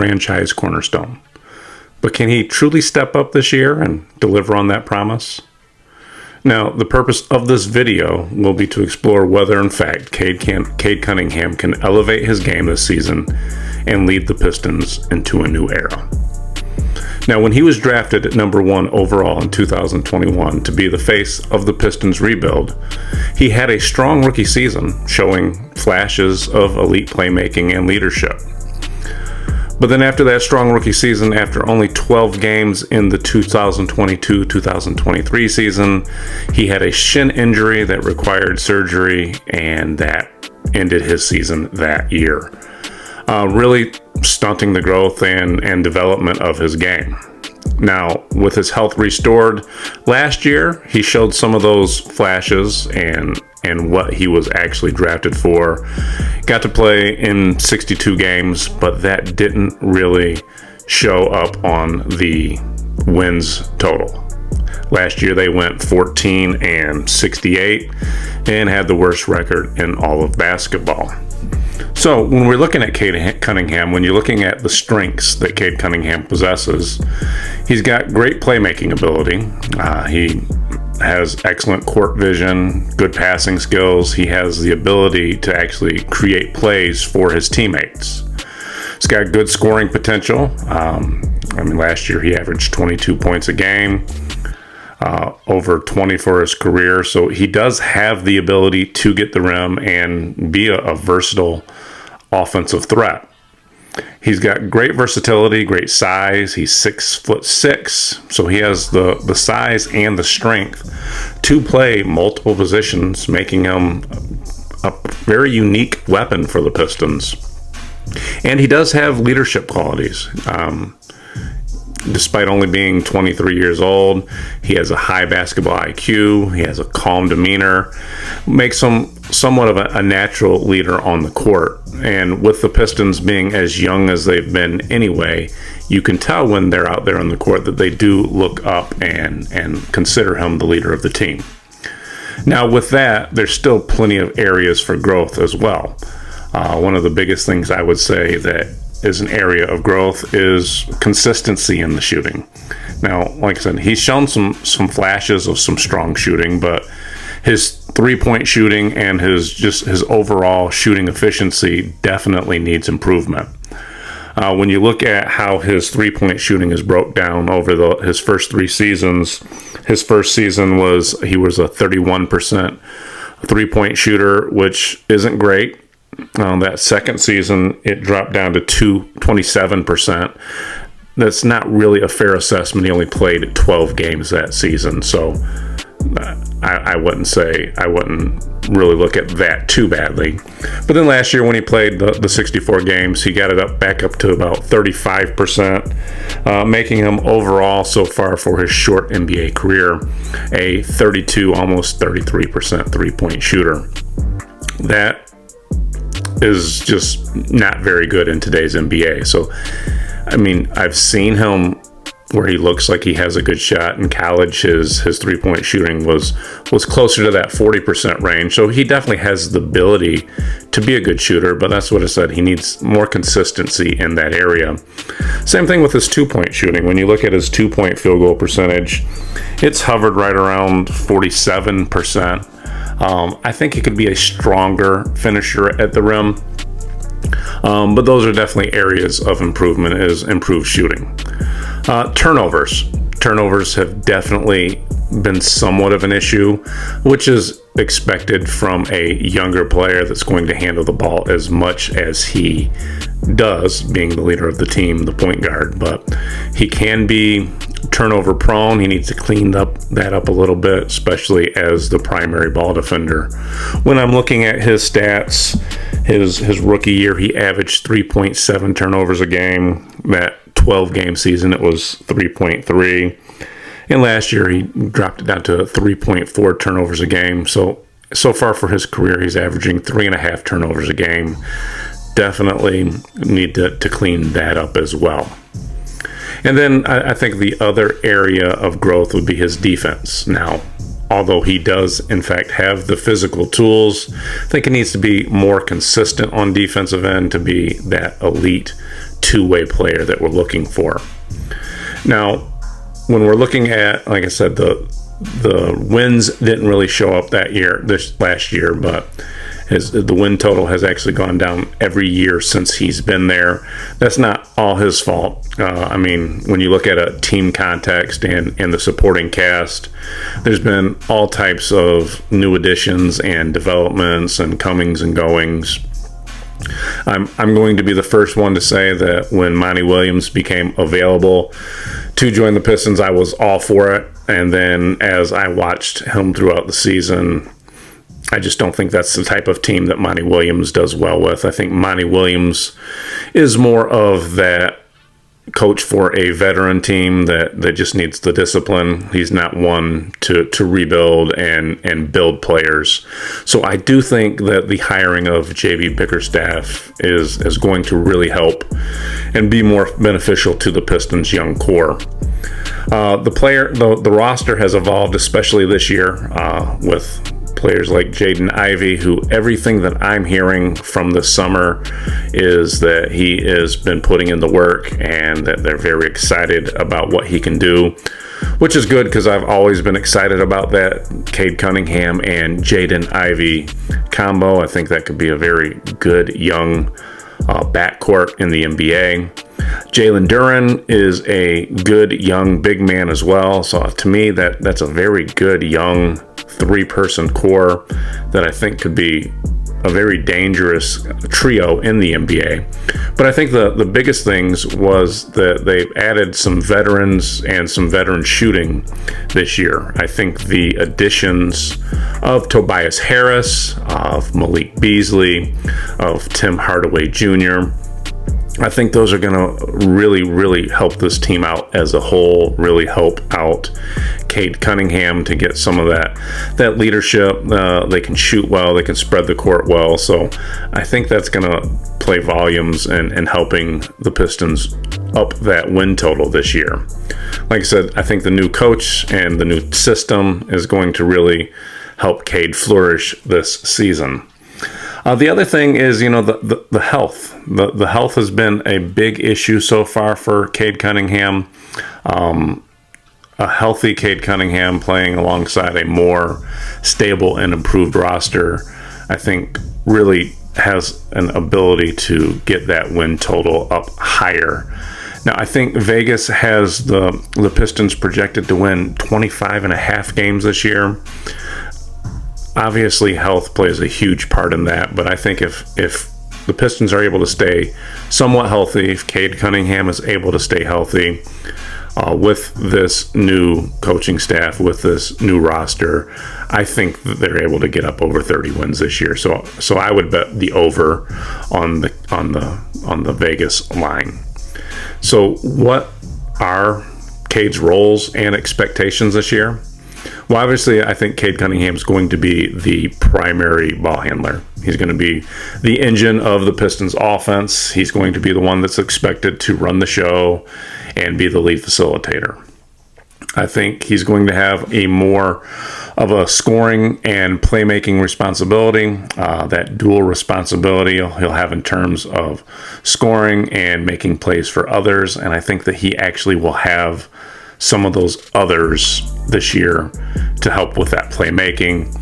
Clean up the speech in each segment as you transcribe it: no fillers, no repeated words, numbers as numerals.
franchise cornerstone. But can he truly step up this year and deliver on that promise? Now, the purpose of this video will be to explore whether, in fact, Cade Cunningham can elevate his game this season and lead the Pistons into a new era. Now, when he was drafted at number 1 overall in 2021 to be the face of the Pistons rebuild, he had a strong rookie season, showing flashes of elite playmaking and leadership. But then after that strong rookie season, after only 12 games in the 2022-2023 season, he had a shin injury that required surgery, and that ended his season that year, really stunting the growth and development of his game. Now, with his health restored last year, he showed some of those flashes and what he was actually drafted for. Got to play in 62 games, but that didn't really show up on the wins total. Last year they went 14-68 and had the worst record in all of basketball. So when we're looking at Cade Cunningham, when you're looking at the strengths that Cade Cunningham possesses, he's got great playmaking ability. He has excellent court vision, good passing skills. He has the ability to actually create plays for his teammates. He's got good scoring potential. Last year he averaged 22 points a game, over 20 for his career. So he does have the ability to get the rim and be a versatile offensive threat. He's got great versatility, great size. He's 6'6", so he has the size and the strength to play multiple positions, making him a very unique weapon for the Pistons. And he does have leadership qualities. Despite only being 23 years old, he has a high basketball IQ. He has a calm demeanor, makes him somewhat of a natural leader on the court. And with the Pistons being as young as they've been anyway, you can tell when they're out there on the court that they do look up and consider him the leader of the team. Now, with that, there's still plenty of areas for growth as well. One of the biggest things I would say that is an area of growth is consistency in the shooting. Now, like I said, he's shown some flashes of some strong shooting, but his three-point shooting and his overall shooting efficiency definitely needs improvement. When you look at how his three-point shooting is broke down over his first 3 seasons, his first season he was a 31% three-point shooter, which isn't great. That second season, it dropped down to 27%. That's not really a fair assessment. He only played 12 games that season, so I wouldn't really look at that too badly. But then last year when he played the 64 games, he got it back up to about 35%, making him overall so far for his short NBA career a 32, almost 33% three-point shooter. That is just not very good in today's NBA. So, I've seen him where he looks like he has a good shot. In college, his three-point shooting was closer to that 40% range. So he definitely has the ability to be a good shooter, but that's what I said. He needs more consistency in that area. Same thing with his two-point shooting. When you look at his two-point field goal percentage, it's hovered right around 47%. I think he could be a stronger finisher at the rim. But those are definitely areas of improvement, is improved shooting. Turnovers have definitely been somewhat of an issue, which is expected from a younger player that's going to handle the ball as much as he does, being the leader of the team, the point guard. But he can be turnover prone. He needs to clean that up a little bit, especially as the primary ball defender. When I'm looking at his stats, his rookie year, he averaged 3.7 turnovers a game. That 12-game season, it was 3.3. And last year, he dropped it down to 3.4 turnovers a game. So far for his career, he's averaging 3.5 turnovers a game. Definitely need to clean that up as well. And then I think the other area of growth would be his defense. Now, although he does, in fact, have the physical tools, I think he needs to be more consistent on defensive end to be that elite two-way player that we're looking for. Now, when we're looking at, like I said, the wins didn't really show up this last year, but the win total has actually gone down every year since he's been there. That's not all his fault. I mean, when you look at a team context and the supporting cast, there's been all types of new additions and developments and comings and goings. I'm going to be the first one to say that when Monty Williams became available to join the Pistons, I was all for it. And then as I watched him throughout the season, I just don't think that's the type of team that Monty Williams does well with. I think Monty Williams is more of that coach for a veteran team that just needs the discipline. He's not one to rebuild and build players. So I do think that the hiring of JV Bickerstaff is going to really help and be more beneficial to the Pistons' young core. The roster has evolved, especially this year, with players like Jaden Ivey, who everything that I'm hearing from this summer is that he has been putting in the work and that they're very excited about what he can do, which is good because I've always been excited about that Cade Cunningham and Jaden Ivey combo. I think that could be a very good young backcourt in the NBA. Jalen Duren is a good young big man as well. So to me, that's a very good young three-person core that I think could be a very dangerous trio in the NBA. But I think the biggest things was that they've added some veterans and some veteran shooting this year. I think the additions of Tobias Harris, of Malik Beasley, of Tim Hardaway Jr., I think those are going to really, really help this team out as a whole, really help out Cade Cunningham to get some of that leadership. They can shoot well, they can spread the court well. So I think that's going to play volumes and helping the Pistons up that win total this year. Like I said, I think the new coach and the new system is going to really help Cade flourish this season. The other thing is, the health. The health has been a big issue so far for Cade Cunningham. A healthy Cade Cunningham playing alongside a more stable and improved roster, I think really has an ability to get that win total up higher. Now, I think Vegas has the Pistons projected to win 25 and a half games this year. Obviously, health plays a huge part in that, but I think if the Pistons are able to stay somewhat healthy, if Cade Cunningham is able to stay healthy with this new coaching staff, with this new roster, I think that they're able to get up over 30 wins this year. So I would bet the over on the Vegas line. So what are Cade's roles and expectations this year? Well, obviously, I think Cade Cunningham is going to be the primary ball handler. He's going to be the engine of the Pistons offense. He's going to be the one that's expected to run the show and be the lead facilitator. I think he's going to have a more of a scoring and playmaking responsibility, that dual responsibility he'll have in terms of scoring and making plays for others. And I think that he actually will have some of those others this year to help with that playmaking.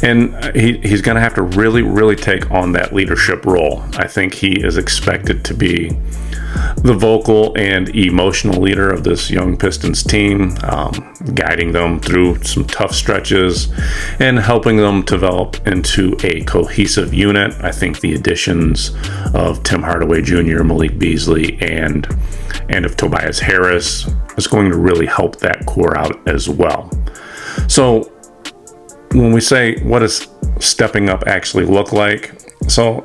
And he's going to have to really, really take on that leadership role. I think he is expected to be the vocal and emotional leader of this young Pistons team, guiding them through some tough stretches and helping them develop into a cohesive unit. I think the additions of Tim Hardaway Jr., Malik Beasley, and of Tobias Harris is going to really help that core out as well. So when we say what does stepping up actually look like, so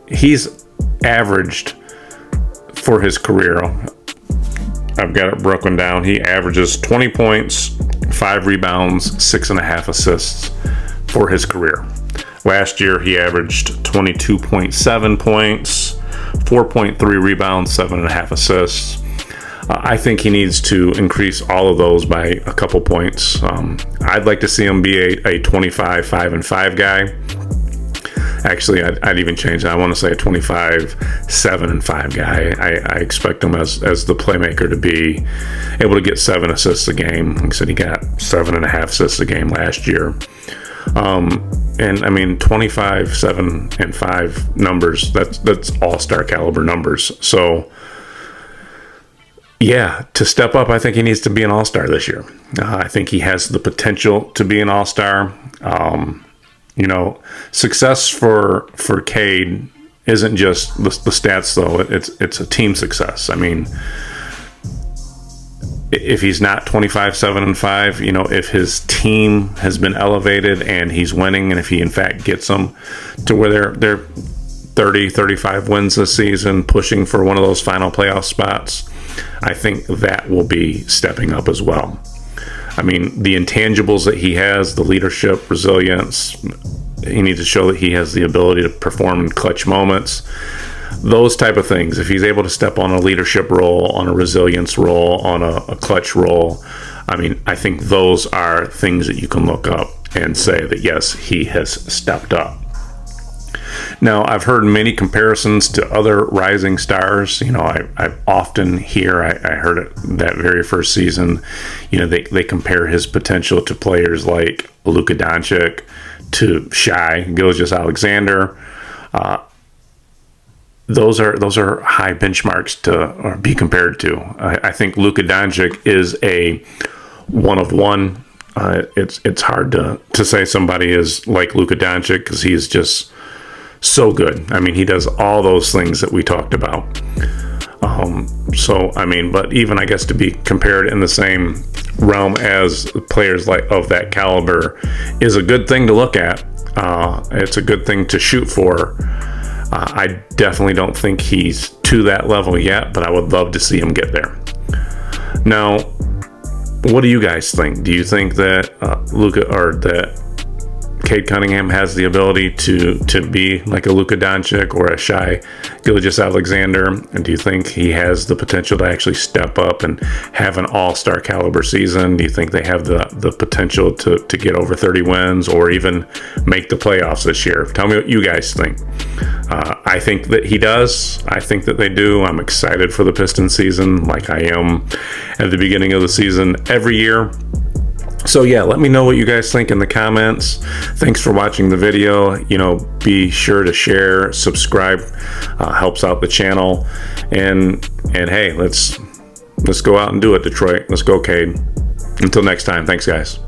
he's averaged for his career, I've got it broken down, he averages 20 points, 5 rebounds, 6.5 assists for his career. Last year he averaged 22.7 points, 4.3 rebounds, 7.5 assists. I think he needs to increase all of those by a couple points. I'd like to see him be a 25, 5-5 guy. Actually, I'd even change that. I want to say a 25-7-5 guy. I expect him as the playmaker to be able to get 7 assists a game. Like I said, he got 7.5 assists a game last year. And I mean, 25-7-5 numbers, that's all-star caliber numbers. So yeah, to step up, I think he needs to be an all-star this year. I think he has the potential to be an all-star. You know, success for Cade isn't just the stats, though. It's a team success. I mean, if he's not 25-7-5, you know, if his team has been elevated and he's winning, and if he in fact gets them to where they're 30-35 wins this season, pushing for one of those final playoff spots, I think that will be stepping up as well. I mean, the intangibles that he has, the leadership, resilience, he needs to show that he has the ability to perform in clutch moments. Those type of things. If he's able to step on a leadership role, on a resilience role, on a clutch role, I mean, I think those are things that you can look up and say that, yes, he has stepped up. Now, I've heard many comparisons to other rising stars. You know, I often hear, I heard it that very first season, you know, they compare his potential to players like Luka Doncic, to Shai Gilgeous-Alexander. Those are high benchmarks to be compared to. I think Luka Doncic is a one of one. It's hard to say somebody is like Luka Doncic because he's just so good. I mean, he does all those things that we talked about. So I mean, but even I guess to be compared in the same realm as players like of that caliber is a good thing to look at. It's a good thing to shoot for. I definitely don't think he's to that level yet, but I would love to see him get there. Now, what do you guys think? Do you think that Luka or that Cade Cunningham has the ability to be like a Luka Doncic or a Shai Gilgeous-Alexander? And do you think he has the potential to actually step up and have an all-star caliber season? Do you think they have the potential to get over 30 wins or even make the playoffs this year? Tell me what you guys think. I think that he does. I think that they do. I'm excited for the Pistons season like I am at the beginning of the season every year. So yeah, let me know what you guys think in the comments. Thanks for watching the video. You know, be sure to share, subscribe, helps out the channel. And hey, let's go out and do it, Detroit. Let's go, Cade. Until next time, thanks guys.